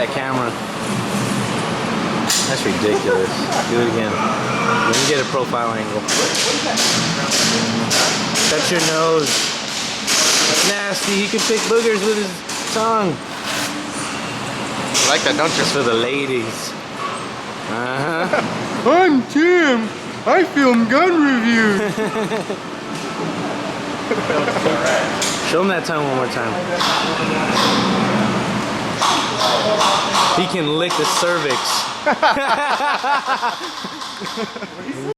That camera. That's ridiculous. Do it again. Let me get a profile angle. Touch your nose. It's nasty. He can pick boogers with his tongue. You like that, don't you? Just for the ladies. I'm Tim. I film gun reviews. Show him that tongue one more time. He can lick the cervix.